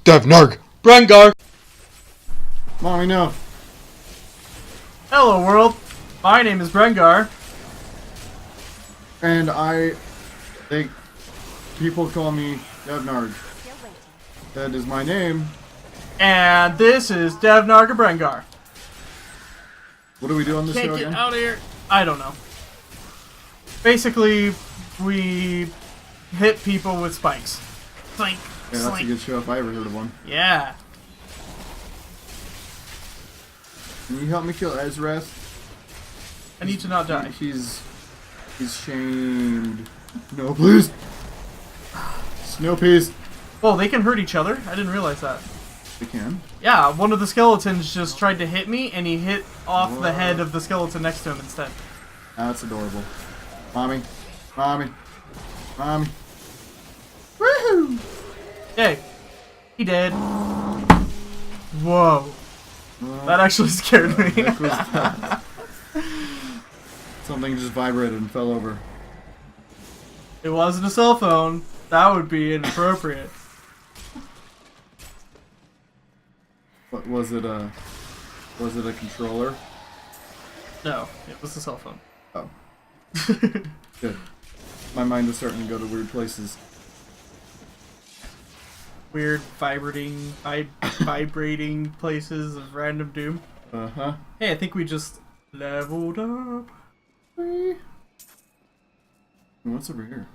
Devnarg! Brengar! Mommy, no. Hello, world. My name is Brengar. And I think people call me Devnarg. That is my name. And this is Devnarg or Brengar. What do we do on this show Can't get again? out of here. I don't know. Basically, we hit people with spikes. Slink, Yeah, that's slink. a good show if I ever heard of one. Yeah. Can you help me kill Ezra? I need to not die. He's shamed. No, please. Snow peas. Well, they can hurt each other. I didn't realize that. They can. Yeah, one of the skeletons just tried to hit me, and he hit off the head of the skeleton next to him instead. That's adorable. Mommy. Mommy. Mommy. Woohoo! Hey, he did. Whoa. That actually scared me. Heck was that? Something just vibrated and fell over. It wasn't a cell phone. That would be inappropriate. What was it? Was it a controller? No, it was a cell phone. Oh. Good. My mind is starting to go to weird places. Weird vibrating places of random doom. Uh-huh. Hey, I think we just leveled up. What's over here?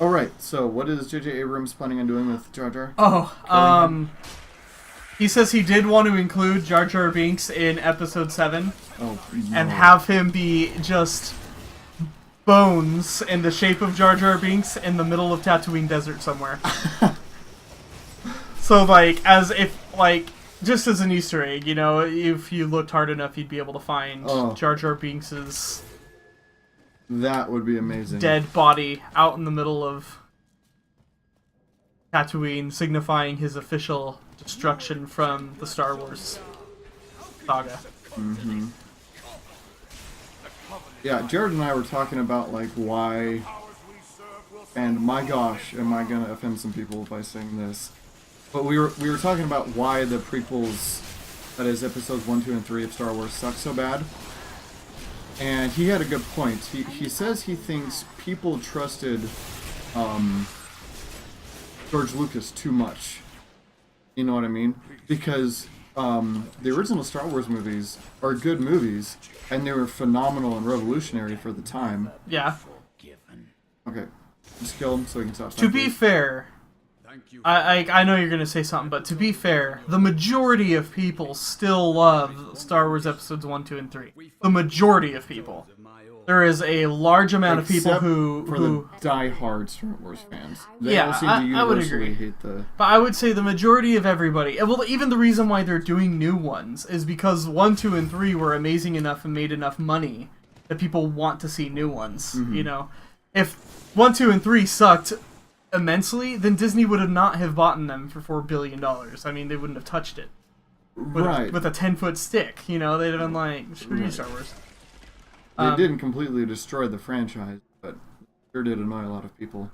Alright, so what is J.J. Abrams planning on doing with Jar Jar? Oh, he says he did want to include Jar Jar Binks in episode 7. Oh, no. And have him be just bones in the shape of Jar Jar Binks in the middle of Tatooine Desert somewhere. So, like, as if, like, just as an Easter egg, you know, if you looked hard enough, you'd be able to find Jar Jar Binks's that would be amazing. dead body out in the middle of Tatooine, signifying his official destruction from the Star Wars saga. Mm-hmm. Yeah, Jared and I were talking about, like, why, and my gosh, am I gonna offend some people by saying this, but we were talking about why the prequels, that is episodes 1, 2, and 3 of Star Wars, suck so bad, and he had a good point. He says he thinks people trusted George Lucas too much. You know what I mean? Because the original Star Wars movies are good movies, and they were phenomenal and revolutionary for the time. Yeah. Okay, just kill him so we can stop. To be fair, I know you're going to say something, but to be fair, the majority of people still love Star Wars episodes 1, 2, and 3. The majority of people. There is a large amount of people for the die-hard Star Wars fans. They Yeah, all seem to I would universally agree. hate the... But I would say the majority of everybody, well, even the reason why they're doing new ones is because 1, 2, and 3 were amazing enough and made enough money that people want to see new ones. Mm-hmm. You know, if 1, 2, and 3 sucked immensely, then Disney would have not have bought them for $4 billion. I mean, they wouldn't have touched it with, Right. with a 10-foot stick. You know, they'd have been like, screw you, Star Wars. They didn't completely destroy the franchise, but sure did annoy a lot of people.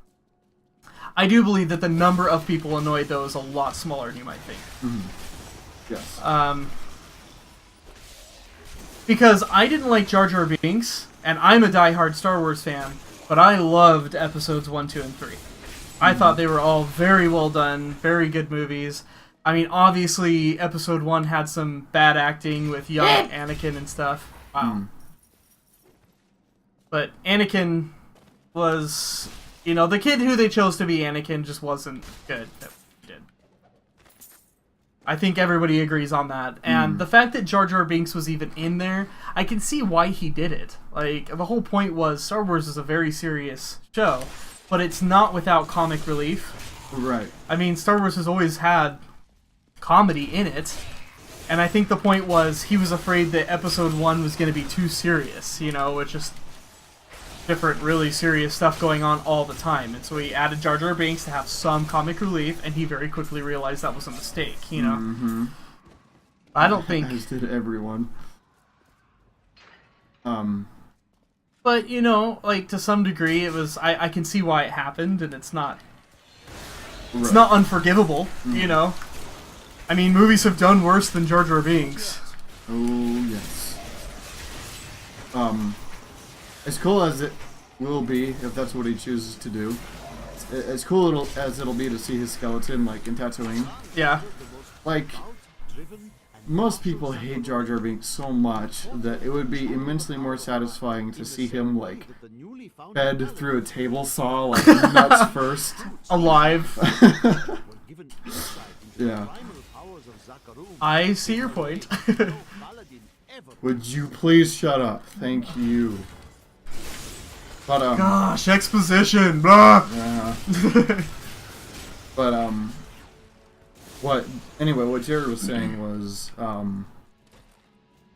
I do believe that the number of people annoyed though is a lot smaller than you might think. Mm-hmm. Yes. Because I didn't like Jar Jar Binks, and I'm a diehard Star Wars fan, but I loved episodes 1, 2, and 3. I thought they were all very well done, very good movies. I mean, obviously, episode 1 had some bad acting with young Anakin and stuff. Wow. But Anakin was, you know, the kid who they chose to be Anakin just wasn't good. I think everybody agrees on that. And the fact that Jar Jar Binks was even in there, I can see why he did it. Like, the whole point was Star Wars is a very serious show, but it's not without comic relief. Right. I mean, Star Wars has always had comedy in it. And I think the point was he was afraid that episode 1 was going to be too serious, you know, with just different really serious stuff going on all the time. And so he added Jar Jar Binks to have some comic relief, and he very quickly realized that was a mistake, you know? Mm-hmm. I don't think... As did everyone. But, you know, like, to some degree, it was... I can see why it happened, and it's not... It's not unforgivable, you know. I mean, movies have done worse than Jar Jar Binks. Oh yes. As cool as it will be, if that's what he chooses to do, as cool as it'll be to see his skeleton like in Tatooine. Yeah. Like, most people hate Jar Jar Binks so much that it would be immensely more satisfying to see him like fed through a table saw, like nuts first, Alive. Yeah. I see your point. Would you please shut up? Thank you. But Gosh, exposition. Blah. But what Jared was saying was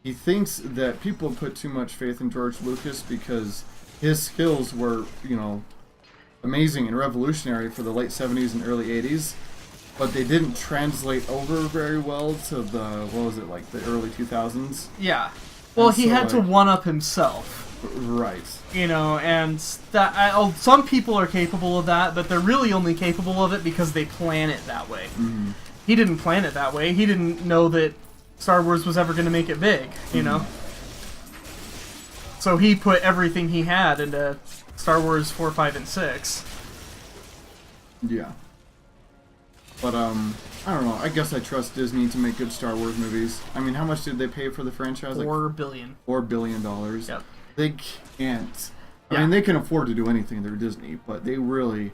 he thinks that people put too much faith in George Lucas because his skills were, you know, amazing and revolutionary for the late 70s and early 80s, but they didn't translate over very well to the, what was it, like the early 2000s? Yeah. Well, And he so, had to like, one-up himself. Right. You know, and that some people are capable of that, but they're really only capable of it because they plan it that way. Mm-hmm. He didn't plan it that way. He didn't know that Star Wars was ever going to make it big, you know? So he put everything he had into Star Wars 4, 5, and 6. Yeah. But, I don't know. I guess I trust Disney to make good Star Wars movies. I mean, how much did they pay for the franchise? $4 billion. $4 billion. Yep. They can't. I Yeah. mean, they can afford to do anything. They're Disney, but they really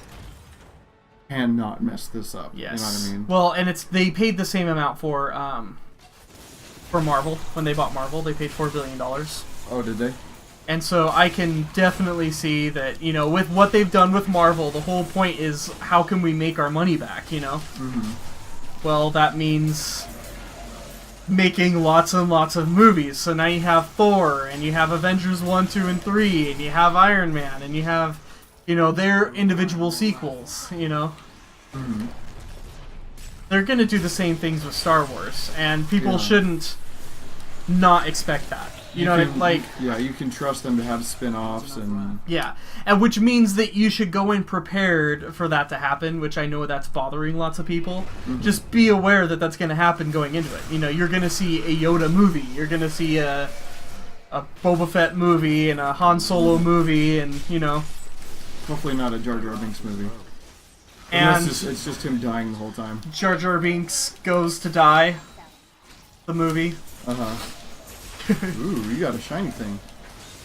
cannot mess this up. Yes. You know what I mean? Well, and they paid the same amount for Marvel. When they bought Marvel, they paid $4 billion. Oh, did they? And so I can definitely see that, you know, with what they've done with Marvel, the whole point is how can we make our money back, you know? Mm-hmm. Well, that means making lots and lots of movies. So now you have Thor, and you have Avengers 1, 2, and 3, and you have Iron Man, and you have, you know, their individual sequels, you know? Mm-hmm. They're going to do the same things with Star Wars, and people Yeah. shouldn't not expect that. You know what I mean? Like, yeah, you can trust them to have spin-offs and... yeah, and which means that you should go in prepared for that to happen, which I know that's bothering lots of people. Mm-hmm. Just be aware that that's going to happen going into it. You know, you're going to see a Yoda movie, you're going to see a Boba Fett movie and a Han Solo movie, and, you know... Hopefully not a Jar Jar Binks movie. And It's just him dying the whole time. Jar Jar Binks Goes to Die, the movie. Uh-huh. Ooh, you got a shiny thing.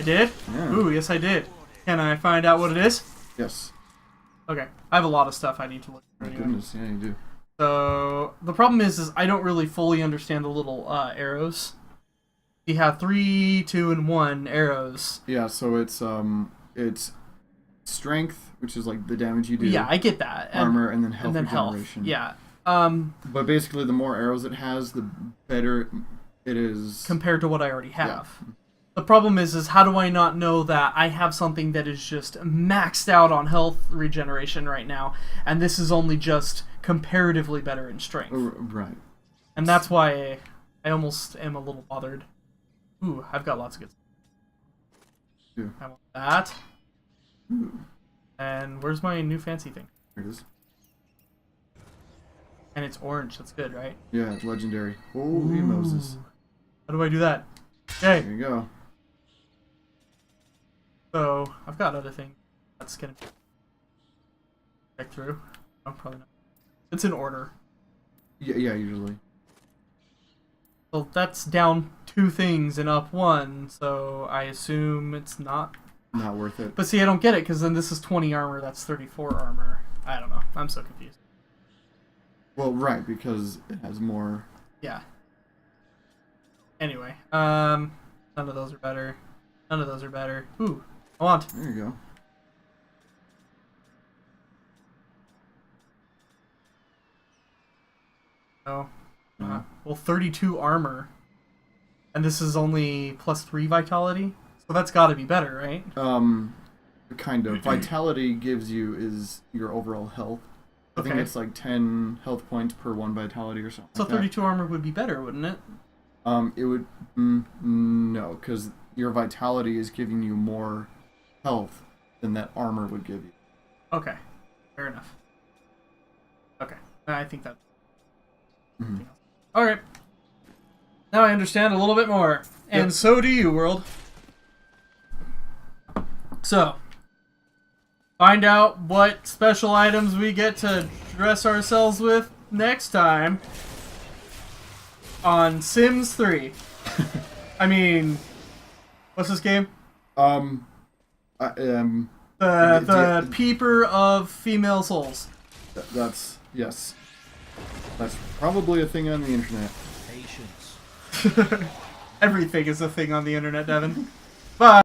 I did? Yeah. Ooh, yes I did. Can I find out what it is? Yes. Okay. I have a lot of stuff I need to look for My anyway. goodness, yeah, you do. So, the problem is I don't really fully understand the little arrows. You have 3, 2, and 1 arrows. Yeah, so it's strength, which is like the damage you do. Yeah, I get that. Armor, and then health and then regeneration. health. Yeah. But basically, the more arrows it has, the better it is. Compared to what I already have. Yeah. The problem is how do I not know that I have something that is just maxed out on health regeneration right now, and this is only just comparatively better in strength. Right. And that's why I almost am a little bothered. Ooh, I've got lots of good stuff. Yeah. I want that. Ooh, And where's my new fancy thing? there it is. And it's orange. That's good, right? Yeah, it's legendary. Holy Moses. How do I do that? Okay. There you go. So, I've got other things. That's gonna check through. Oh, probably not. It's in order. Yeah, usually. So that's down 2 things and up 1, so I assume it's not. Not worth it. But see, I don't get it, because then this is 20 armor, that's 34 armor. I don't know. I'm so confused. Well, right, because it has more. Yeah. Anyway, none of those are better. None of those are better. Ooh, I want. There you go. No. Uh-huh. Well, 32 armor. And this is only +3 vitality? So that's gotta be better, right? Kind of. Vitality gives you is your overall health. I think Okay. it's like 10 health points per 1 vitality or something. So like that. 32 armor would be better, wouldn't it? It would no, because your vitality is giving you more health than that armor would give you. Okay. Fair enough. Okay, I think that. Mhm. All right. Now I understand a little bit more, and Yep. so do you, world. So, find out what special items we get to dress ourselves with next time on Sims 3. I mean, what's this game? I, The Peeper of Female Souls. that's yes. That's probably a thing on the internet. Patience. Everything is a thing on the internet, Devin. Bye.